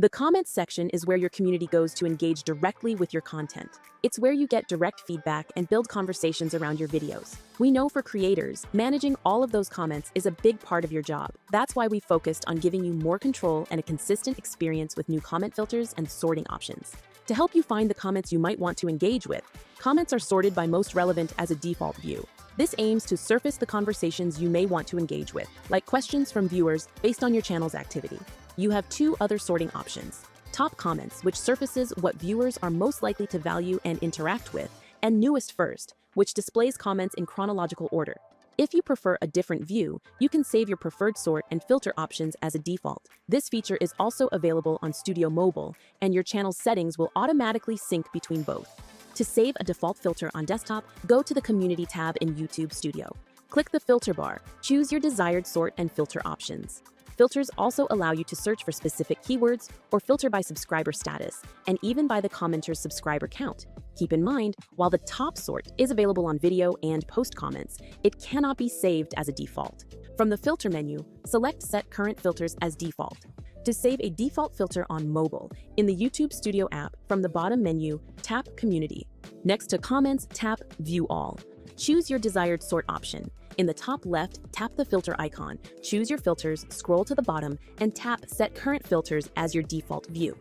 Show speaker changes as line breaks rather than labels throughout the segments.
The comments section is where your community goes to engage directly with your content. It's where you get direct feedback and build conversations around your videos. We know for creators, managing all of those comments is a big part of your job. That's why we focused on giving you more control and a consistent experience with new comment filters and sorting options. To help you find the comments you might want to engage with, comments are sorted by most relevant as a default view. This aims to surface the conversations you may want to engage with, like questions from viewers based on your channel's activity. You have two other sorting options: top comments, which surfaces what viewers are most likely to value and interact with, and newest first, which displays comments in chronological order. If you prefer a different view, you can save your preferred sort and filter options as a default. This feature is also available on Studio Mobile, and your channel's settings will automatically sync between both. To save a default filter on desktop, go to the Community tab in YouTube Studio. Click the filter bar, choose your desired sort and filter options. Filters also allow you to search for specific keywords or filter by subscriber status, and even by the commenter's subscriber count. Keep in mind, while the top sort is available on video and post comments, it cannot be saved as a default. From the filter menu, select Set Current Filters as Default. To save a default filter on mobile, in the YouTube Studio app, from the bottom menu, tap Community. Next to Comments, tap View All. Choose your desired sort option. In the top left, tap the filter icon, choose your filters, scroll to the bottom, and tap Set Current Filters as your default view.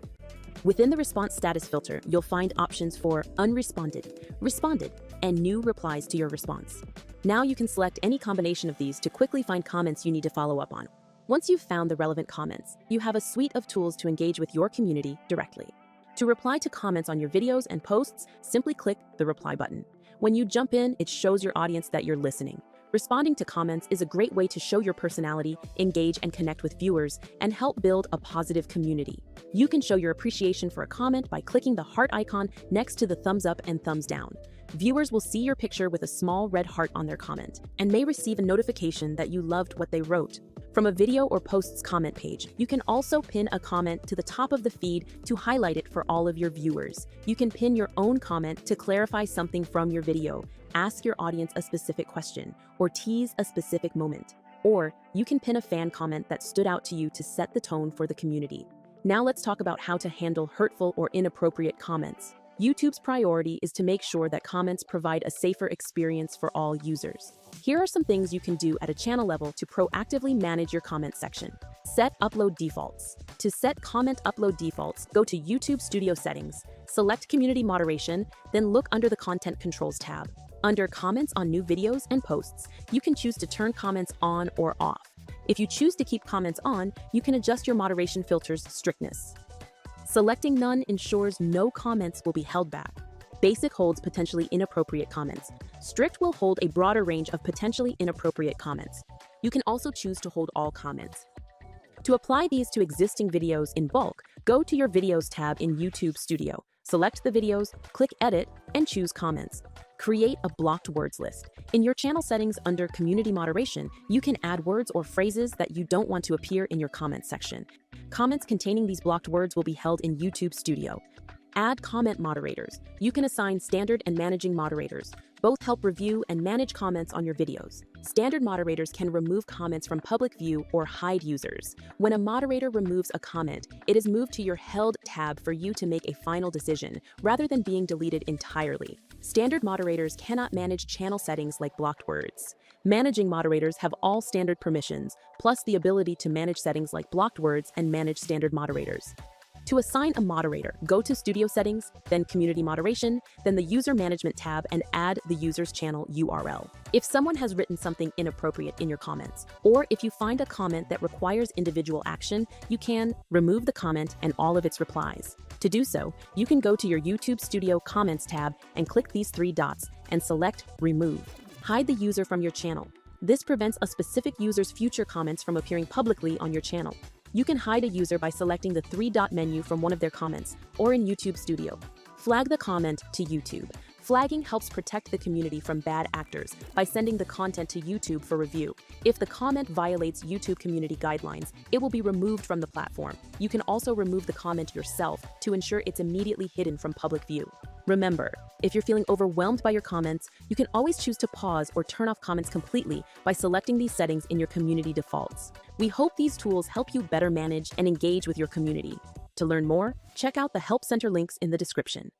Within the response status filter, you'll find options for unresponded, responded, and new replies to your response. Now you can select any combination of these to quickly find comments you need to follow up on. Once you've found the relevant comments, you have a suite of tools to engage with your community directly. To reply to comments on your videos and posts, simply click the reply button. When you jump in, it shows your audience that you're listening. Responding to comments is a great way to show your personality, engage and connect with viewers, and help build a positive community. You can show your appreciation for a comment by clicking the heart icon next to the thumbs up and thumbs down. Viewers will see your picture with a small red heart on their comment, and may receive a notification that you loved what they wrote. From a video or post's comment page, you can also pin a comment to the top of the feed to highlight it for all of your viewers. You can pin your own comment to clarify something from your video, ask your audience a specific question, or tease a specific moment. Or you can pin a fan comment that stood out to you to set the tone for the community. Now let's talk about how to handle hurtful or inappropriate comments. YouTube's priority is to make sure that comments provide a safer experience for all users. Here are some things you can do at a channel level to proactively manage your comment section. Set upload defaults. To set comment upload defaults, go to YouTube Studio Settings, select Community Moderation, then look under the Content Controls tab. Under Comments on new videos and posts, you can choose to turn comments on or off. If you choose to keep comments on, you can adjust your moderation filter's strictness. Selecting None ensures no comments will be held back. Basic holds potentially inappropriate comments. Strict will hold a broader range of potentially inappropriate comments. You can also choose to hold all comments. To apply these to existing videos in bulk, go to your Videos tab in YouTube Studio. Select the videos, click Edit, and choose Comments. Create a blocked words list. In your channel settings under Community Moderation, you can add words or phrases that you don't want to appear in your comments section. Comments containing these blocked words will be held in YouTube Studio. Add comment moderators. You can assign standard and managing moderators. Both help review and manage comments on your videos. Standard moderators can remove comments from public view or hide users. When a moderator removes a comment, it is moved to your Held tab for you to make a final decision, rather than being deleted entirely. Standard moderators cannot manage channel settings like blocked words. Managing moderators have all standard permissions, plus the ability to manage settings like blocked words and manage standard moderators. To assign a moderator, go to Studio Settings, then Community Moderation, then the User Management tab, and add the user's channel URL. If someone has written something inappropriate in your comments, or if you find a comment that requires individual action, you can remove the comment and all of its replies. To do so, you can go to your YouTube Studio Comments tab and click these three dots and select Remove. Hide the user from your channel. This prevents a specific user's future comments from appearing publicly on your channel. You can hide a user by selecting the three-dot menu from one of their comments, or in YouTube Studio. Flag the comment to YouTube. Flagging helps protect the community from bad actors by sending the content to YouTube for review. If the comment violates YouTube community guidelines, it will be removed from the platform. You can also remove the comment yourself to ensure it's immediately hidden from public view. Remember, if you're feeling overwhelmed by your comments, you can always choose to pause or turn off comments completely by selecting these settings in your community defaults. We hope these tools help you better manage and engage with your community. To learn more, check out the Help Center links in the description.